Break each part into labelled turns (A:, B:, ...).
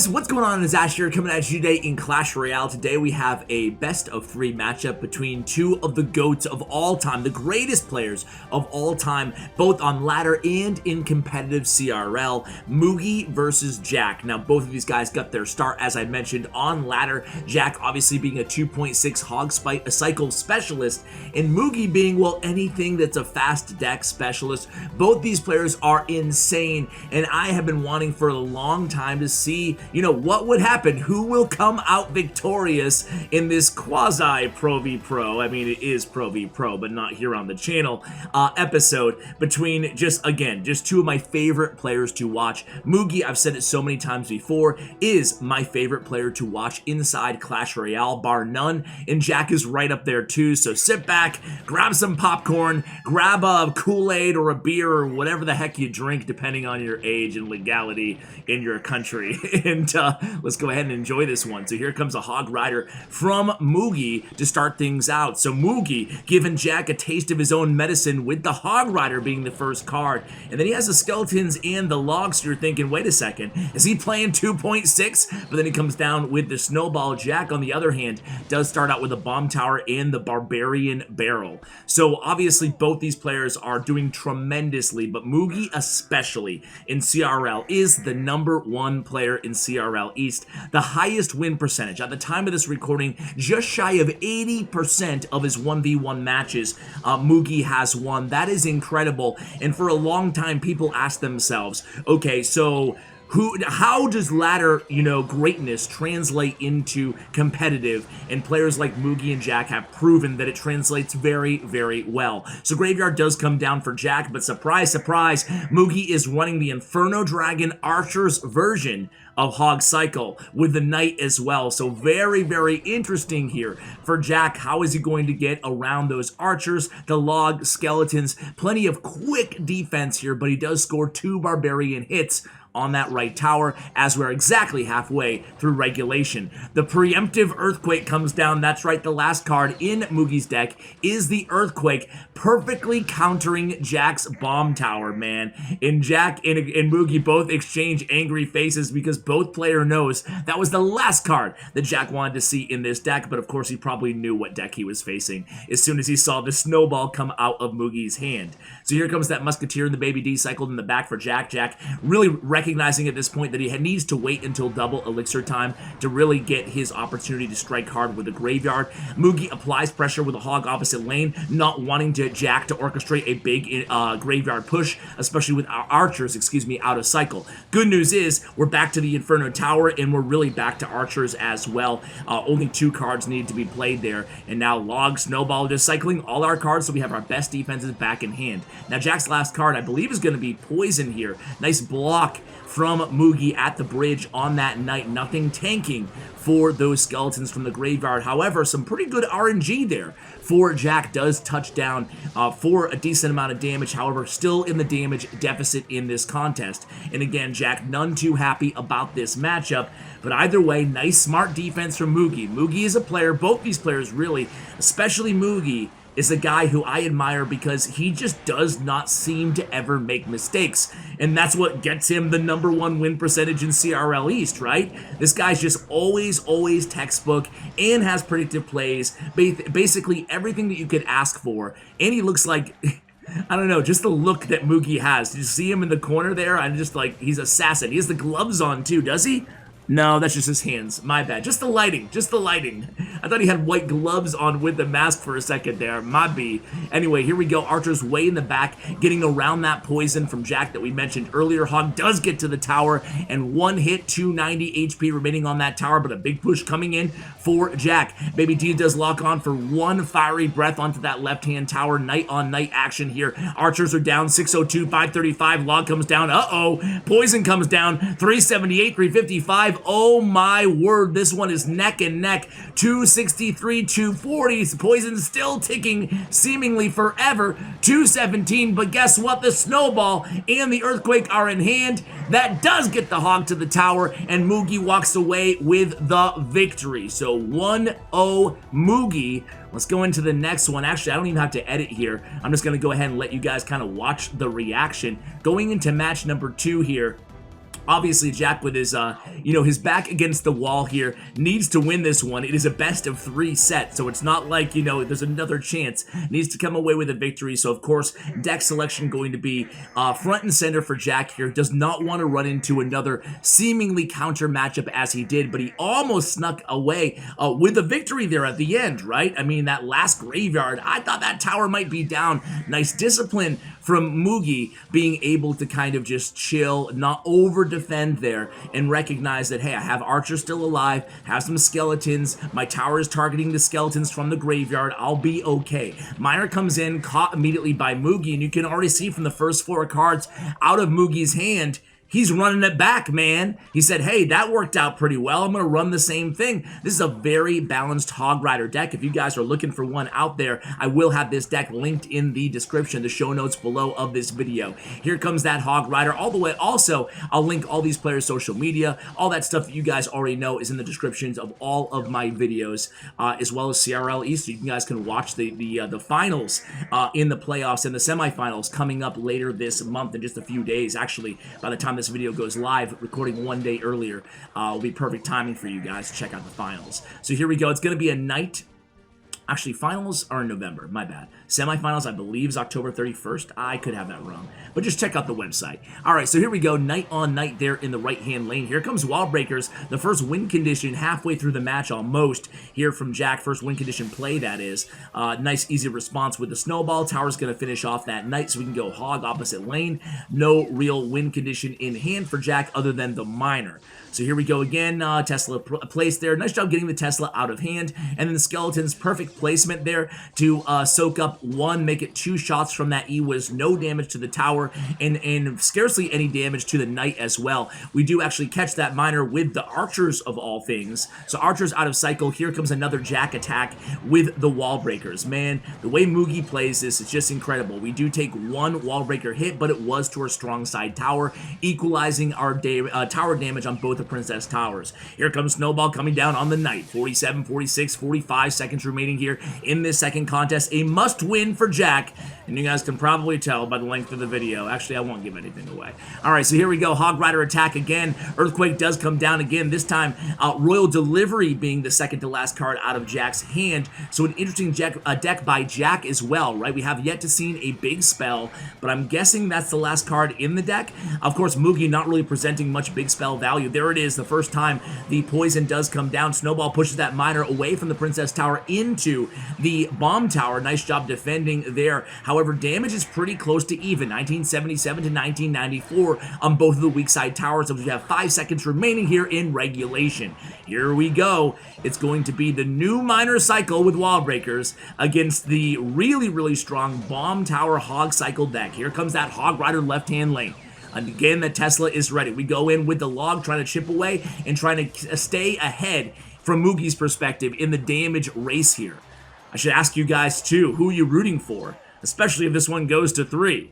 A: guys, what's going on? It's Ash here coming at you today in Clash Royale. Today we have a best of 3 matchup between two of the GOATs of all time, the greatest players of all time, both on ladder and in competitive CRL, Mugi versus Jack. Now both of these guys got their start, as I mentioned, on ladder. Jack obviously being a 2.6 hog spike, a cycle specialist, and Mugi being, well, anything that's a fast deck specialist. Both these players are insane, and I have been wanting for a long time to see, you know, what would happen, who will come out victorious in this quasi Pro v Pro, I mean it is Pro v Pro but not here on the channel, episode between just two of my favorite players to watch. Mugi, I've said it so many times before, is my favorite player to watch inside Clash Royale, bar none, and Jack is right up there too. So sit back, grab some popcorn, grab a Kool-Aid or a beer or whatever the heck you drink depending on your age and legality in your country, and let's go ahead and enjoy this one. So here comes a Hog Rider from Mugi to start things out. So Mugi giving Jack a taste of his own medicine with the Hog Rider being the first card, and then he has the Skeletons and the Logs. So you're thinking, wait a second, is he playing 2.6? But then he comes down with the Snowball. Jack, on the other hand, does start out with a Bomb Tower and the Barbarian Barrel. So obviously both these players are doing tremendously, but Mugi especially in CRL is the #1 player in CRL East, the highest win percentage. At the time of this recording, just shy of 80% of his 1v1 matches, Mugi has won. That is incredible, and for a long time, people ask themselves, okay, so how does ladder, greatness translate into competitive? And players like Mugi and Jack have proven that it translates very, very well. So Graveyard does come down for Jack, but surprise, surprise, Mugi is running the Inferno Dragon Archer's version of Hog Cycle with the Knight as well. So very, very interesting here for Jack. How is he going to get around those archers, the Log, Skeletons? Plenty of quick defense here, but he does score 2 Barbarian hits on that right tower as we're exactly halfway through regulation. The preemptive Earthquake comes down. That's right, the last card in Mugi's deck is the Earthquake, perfectly countering Jack's Bomb Tower, man. And Jack and Mugi both exchange angry faces because both player knows that was the last card that Jack wanted to see in this deck, but of course he probably knew what deck he was facing as soon as he saw the Snowball come out of Mugi's hand. So here comes that Musketeer and the Baby D cycled in the back for Jack. Jack really recognizing at this point that he needs to wait until double elixir time to really get his opportunity to strike hard with the Graveyard. Mugi applies pressure with a Hog opposite lane, not wanting Jack to orchestrate a big Graveyard push, especially with our archers, out of cycle. Good news is we're back to the Inferno Tower, and we're really back to archers as well. Only 2 cards needed to be played there, and now Log, Snowball, just cycling all our cards, so we have our best defenses back in hand. Now Jack's last card, I believe, is going to be Poison here. Nice block from Mugi at the bridge on that Knight. Nothing tanking for those Skeletons from the Graveyard. However, some pretty good RNG there for Jack. Does touch down for a decent amount of damage. However, still in the damage deficit in this contest. And again, Jack none too happy about this matchup. But either way, nice smart defense from Mugi. Mugi is a player, both these players really, especially Mugi, is a guy who I admire because he just does not seem to ever make mistakes. And that's what gets him the #1 win percentage in CRL East, right? This guy's just always textbook and has predictive plays, basically everything that you could ask for. And he looks like, I don't know, just the look that Mugi has. Did you see him in the corner there? I'm just like, he's assassin. He has the gloves on too, does he? No, that's just his hands. My bad. Just the lighting. Just the lighting. I thought he had white gloves on with the mask for a second there. My B. Anyway, here we go. Archer's way in the back, getting around that poison from Jack that we mentioned earlier. Hog does get to the tower, and 1 hit, 290 HP remaining on that tower, but a big push coming in for Jack. Baby D does lock on for 1 fiery breath onto that left-hand tower. Knight on Knight action here. Archers are down, 602, 535. Log comes down. Uh-oh. Poison comes down, 378, 355. Oh my word, this one is neck and neck. 263, 240. Poison still ticking seemingly forever. 217, but guess what? The Snowball and the Earthquake are in hand. That does get the Hog to the tower, and Mugi walks away with the victory. So 1-0 Mugi. Let's go into the next one. Actually, I don't even have to edit here. I'm just going to go ahead and let you guys kind of watch the reaction. Going into match number 2 here. Obviously, Jack with his, his back against the wall here needs to win this one. It is a best of 3 set, so it's not like, there's another chance. Needs to come away with a victory, so of course, deck selection going to be front and center for Jack here. Does not want to run into another seemingly counter matchup as he did, but he almost snuck away with a victory there at the end, right? I mean, that last graveyard, I thought that tower might be down. Nice discipline from Mugi, being able to kind of just chill, not over defend there, and recognize that, hey, I have archers still alive, have some skeletons, my tower is targeting the skeletons from the graveyard, I'll be okay. Miner comes in, caught immediately by Mugi, and you can already see from the first 4 cards out of Mugi's hand, he's running it back, man. He said, hey, that worked out pretty well. I'm going to run the same thing. This is a very balanced Hog Rider deck. If you guys are looking for one out there, I will have this deck linked in the description, the show notes below of this video. Here comes that Hog Rider all the way. Also, I'll link all these players' social media. All that stuff that you guys already know is in the descriptions of all of my videos, as well as CRL East. So you guys can watch the finals in the playoffs and the semifinals coming up later this month in just a few days. Actually, by the time this video goes live, recording 1 day earlier, will be perfect timing for you guys to check out the finals. So here we go. It's going to be a night. Actually, finals are in November. My bad. Semifinals, I believe, is October 31st. I could have that wrong, but just check out the website. All right, so here we go. Night on night there in the right-hand lane. Here comes Wall Breakers, the first win condition halfway through the match almost. Here from Jack, first win condition play, that is. Nice, easy response with the snowball. Tower's going to finish off that night, so we can go Hog opposite lane. No real win condition in hand for Jack other than the Miner. So here we go again, Tesla placed there. Nice job getting the Tesla out of hand. And then the Skeletons, perfect placement there to soak up 1, make it 2 shots from that E-Wiz. No damage to the tower and scarcely any damage to the Knight as well. We do actually catch that Miner with the Archers of all things. So Archers out of cycle. Here comes another Jack attack with the Wall Breakers. Man, the way Mugi plays this is just incredible. We do take 1 Wall Breaker hit, but it was to our strong side tower, equalizing our tower damage on both Princess Towers. Here comes Snowball coming down on the Knight. 47, 46, 45 seconds remaining here in this second contest. A must-win for Jack, and you guys can probably tell by the length of the video. Actually, I won't give anything away. All right, so here we go. Hog Rider attack again. Earthquake does come down again. This time, Royal Delivery being the second to last card out of Jack's hand. So an interesting deck by Jack as well, right? We have yet to see a big spell, but I'm guessing that's the last card in the deck. Of course, Mugi not really presenting much big spell value. There it is, the first time the poison does come down. Snowball pushes that Miner away from the Princess Tower into the Bomb Tower. Nice job defending there. However, damage is pretty close to even, 1977 to 1994 on both of the weak side towers. So we have 5 seconds remaining here in regulation. Here we go. It's going to be the new Miner cycle with Wall Breakers against the really, really strong Bomb Tower Hog cycle deck. Here comes that Hog Rider left-hand lane. And again, the Tesla is ready. We go in with the log, trying to chip away and trying to stay ahead from Mugi's perspective in the damage race here. I should ask you guys too, who are you rooting for? Especially if this one goes to 3.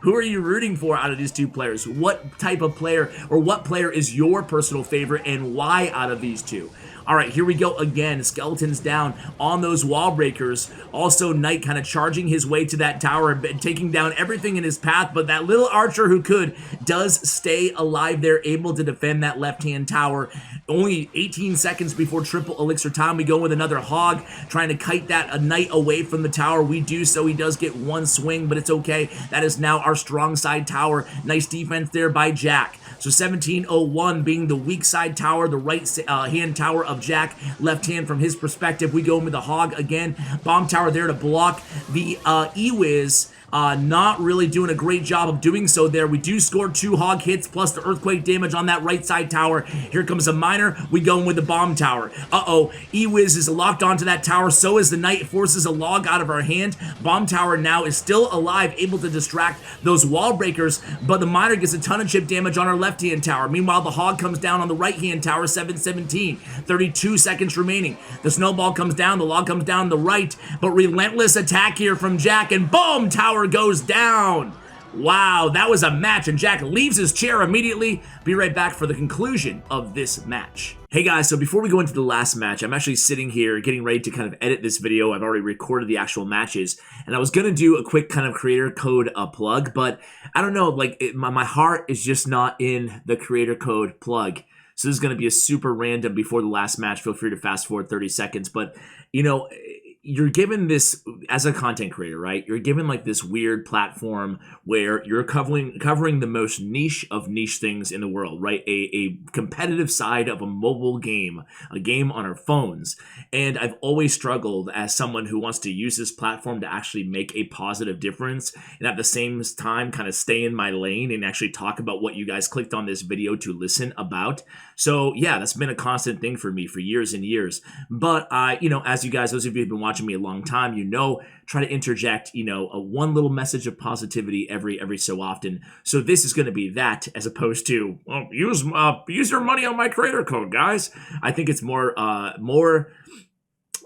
A: Who are you rooting for out of these 2 players? What type of player, or what player is your personal favorite, and why out of these 2? All right, here we go again. Skeletons down on those Wall Breakers. Also, Knight kind of charging his way to that tower and taking down everything in his path, but that little archer who could does stay alive there, able to defend that left-hand tower. Only 18 seconds before triple elixir time, we go with another Hog, trying to kite that Knight away from the tower. We do so. He does get 1 swing, but it's okay. That is now our strong side tower. Nice defense there by Jack. So 1701 being the weak side tower, the right hand tower of Jack, left hand from his perspective. We go in with the Hog again. Bomb tower there to block the E-Wiz. Not really doing a great job of doing so there. We do score 2 Hog hits plus the earthquake damage on that right side tower. Here comes a Miner. We go in with the Bomb Tower. Uh-oh. E-Wiz is locked onto that tower. So is the Knight. Forces a log out of our hand. Bomb Tower now is still alive, able to distract those Wall Breakers, but the Miner gets a ton of chip damage on our left-hand tower. Meanwhile, the Hog comes down on the right-hand tower, 717. 32 seconds remaining. The Snowball comes down. The log comes down the right, but relentless attack here from Jack, and boom! Tower goes down. Wow, that was a match, and Jack leaves his chair immediately. Be right back for the conclusion of this match. Hey guys, so before we go into the last match, I'm actually sitting here getting ready to kind of edit this video. I've already recorded the actual matches, and I was going to do a quick kind of creator code plug, but I don't know, like my heart is just not in the creator code plug. So this is going to be a super random before the last match. Feel free to fast forward 30 seconds, but you know, you're given this as a content creator, right? You're given like this weird platform where you're covering the most niche of niche things in the world, right? A competitive side of a mobile game, a game on our phones. And I've always struggled as someone who wants to use this platform to actually make a positive difference and at the same time kind of stay in my lane and actually talk about what you guys clicked on this video to listen about. So yeah, that's been a constant thing for me for years and years. But you know, as you guys, those of you who've been watching me a long time, you know, try to interject, you know, a one little message of positivity every so often. So this is going to be that, as opposed to, well, use your money on my creator code, guys. I think it's more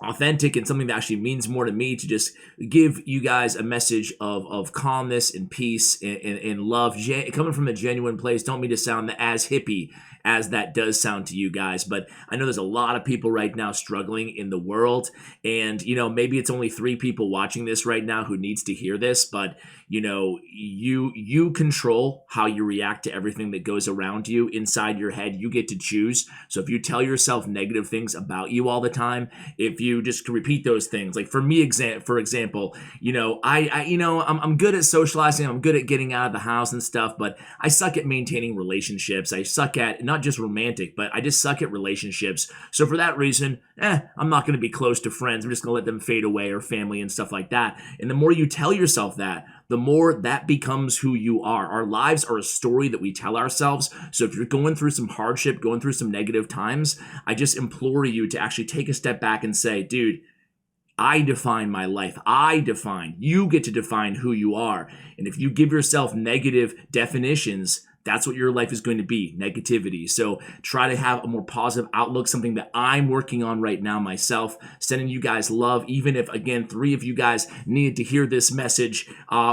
A: authentic and something that actually means more to me to just give you guys a message of calmness and peace and love, coming from a genuine place. Don't mean to sound as hippie as that does sound to you guys, but I know there's a lot of people right now struggling in the world, and you know, maybe it's only 3 people watching this right now who needs to hear this, but you know, you control how you react to everything that goes around you inside your head. You get to choose. So if you tell yourself negative things about you all the time, if you just repeat those things, like for me, for example, you know, I'm good at socializing, I'm good at getting out of the house and stuff, but I suck at maintaining relationships. I suck at not just romantic, but I just suck at relationships. So for that reason, I'm not going to be close to friends. I'm just going to let them fade away, or family and stuff like that. And the more you tell yourself that, the more that becomes who you are. Our lives are a story that we tell ourselves. So if you're going through some hardship, going through some negative times, I just implore you to actually take a step back and say, dude, I define my life. You get to define who you are. And if you give yourself negative definitions, that's what your life is going to be, negativity. So try to have a more positive outlook, something that I'm working on right now myself, sending you guys love, even if, again, 3 of you guys needed to hear this message.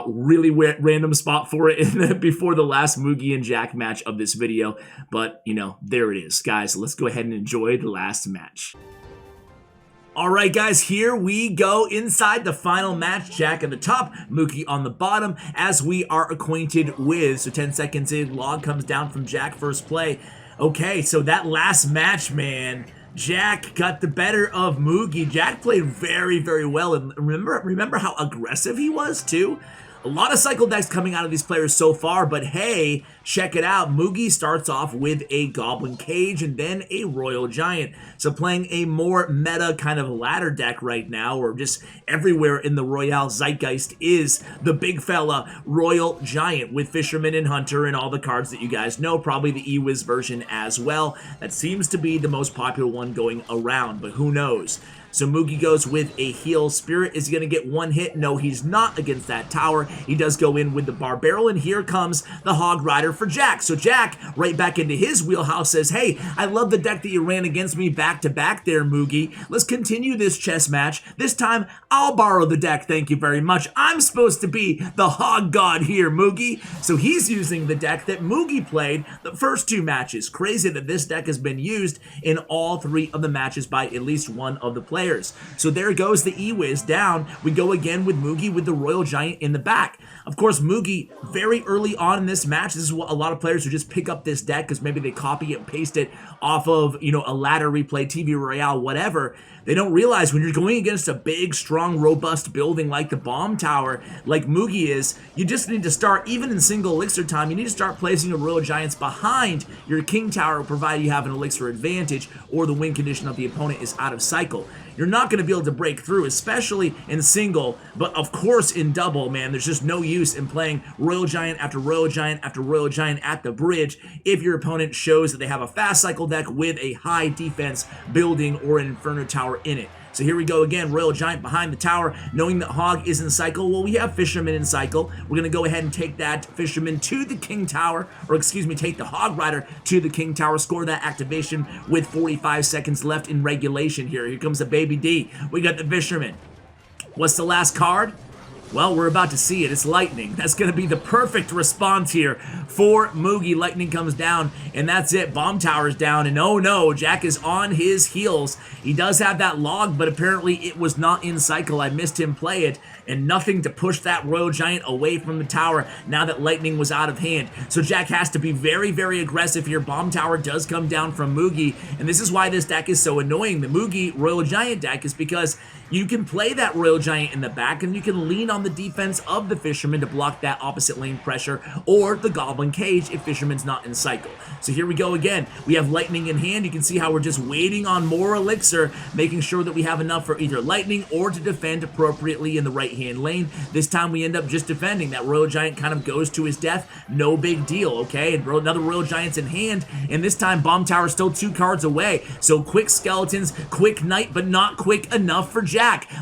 A: Really random spot for it before the last Mugi and Jack match of this video. But, you know, there it is. Guys, let's go ahead and enjoy the last match. All right, guys, here we go inside the final match. Jack at the top, Mugi on the bottom, as we are acquainted with. So 10 seconds in, log comes down from Jack, first play. Okay, so that last match, man, Jack got the better of Mugi. Jack played very, very well, and remember how aggressive he was, too? A lot of cycle decks coming out of these players so far, but hey, check it out. Mugi starts off with a Goblin Cage and then a Royal Giant. So playing a more meta kind of ladder deck right now, or just everywhere in the Royale zeitgeist, is the big fella Royal Giant with Fisherman and Hunter and all the cards that you guys know, probably the E-Wiz version as well. That seems to be the most popular one going around, but who knows? So Mugi goes with a Heal Spirit. Is he going to get one hit? No, he's not against that tower. He does go in with the Barbarrel, and here comes the Hog Rider for Jack. So Jack, right back into his wheelhouse, says, hey, I love the deck that you ran against me back-to-back there, Mugi. Let's continue this chess match. This time, I'll borrow the deck, thank you very much. I'm supposed to be the Hog God here, Mugi. So he's using the deck that Mugi played the first 2 matches. Crazy that this deck has been used in all 3 of the matches by at least one of the players. So there goes the E-Wiz down. We go again with Mugi with the Royal Giant in the back. Of course, Mugi, very early on in this match, this is what a lot of players who just pick up this deck because maybe they copy it and paste it off of, you know, a ladder replay, TV Royale, whatever. They don't realize when you're going against a big, strong, robust building like the Bomb Tower, like Mugi is, you just need to start, even in single elixir time, you need to start placing the Royal Giants behind your King Tower, provided you have an elixir advantage or the win condition of the opponent is out of cycle. You're not going to be able to break through, especially in single, but of course in double, man, there's just no use in playing Royal Giant after Royal Giant after Royal Giant at the bridge if your opponent shows that they have a fast cycle deck with a high defense building or an Inferno Tower in it. So here we go again, Royal Giant behind the tower, knowing that Hog is in cycle. Well, we have Fisherman in cycle. We're going to go ahead and take that Fisherman to the King Tower, or excuse me, take the Hog Rider to the King Tower, score that activation with 45 seconds left in regulation here. Here comes the Baby D. We got the Fisherman. What's the last card? Well, we're about to see it. It's lightning. That's going to be the perfect response here for Mugi. Lightning comes down, and that's it. Bomb tower's down, and oh no, Jack is on his heels. He does have that log, but apparently it was not in cycle. I missed him play it, and nothing to push that Royal Giant away from the tower now that Lightning was out of hand. So Jack has to be very, very aggressive here. Bomb tower does come down from Mugi, and this is why this deck is so annoying. The Mugi Royal Giant deck is because you can play that Royal Giant in the back, and you can lean on the defense of the Fisherman to block that opposite lane pressure, or the Goblin Cage if Fisherman's not in cycle. So here we go again. We have Lightning in hand. You can see how we're just waiting on more Elixir, making sure that we have enough for either Lightning or to defend appropriately in the right-hand lane. This time we end up just defending. That Royal Giant kind of goes to his death. No big deal, okay? And another Royal Giant's in hand, and this time Bomb Tower's still 2 cards away. So quick Skeletons, quick Knight, but not quick enough for Jack.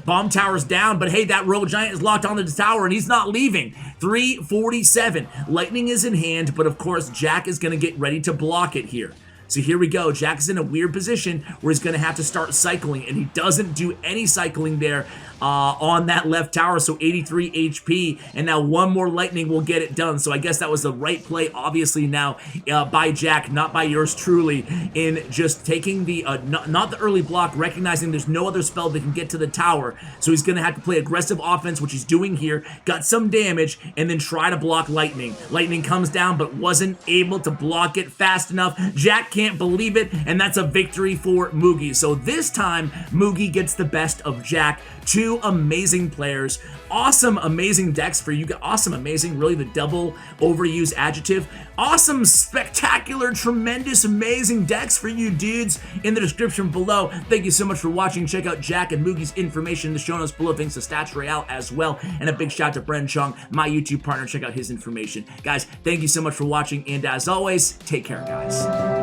A: Bomb Tower's down, but hey, that Royal Giant is locked onto the tower, and he's not leaving. 347. Lightning is in hand, but of course, Jack is going to get ready to block it here. So here we go. Jack is in a weird position where he's going to have to start cycling, and he doesn't do any cycling there on that left tower, so 83 HP, and now one more Lightning will get it done. So I guess that was the right play, obviously, now by Jack, not by yours truly, in just taking the, not the early block, recognizing there's no other spell that can get to the tower, so he's going to have to play aggressive offense, which he's doing here, got some damage, and then try to block Lightning. Lightning comes down, but wasn't able to block it fast enough. Jack can't believe it, and that's a victory for Mugi. So this time, Mugi gets the best of Jack. 2 amazing players, awesome, amazing decks for you. Awesome, amazing, really the double overused adjective. Awesome, spectacular, tremendous, amazing decks for you dudes in the description below. Thank you so much for watching. Check out Jack and Mugi's information in the show notes below. Thanks to Clash Royale as well. And a big shout out to Bren Chong, my YouTube partner. Check out his information. Guys, thank you so much for watching. And as always, take care, guys.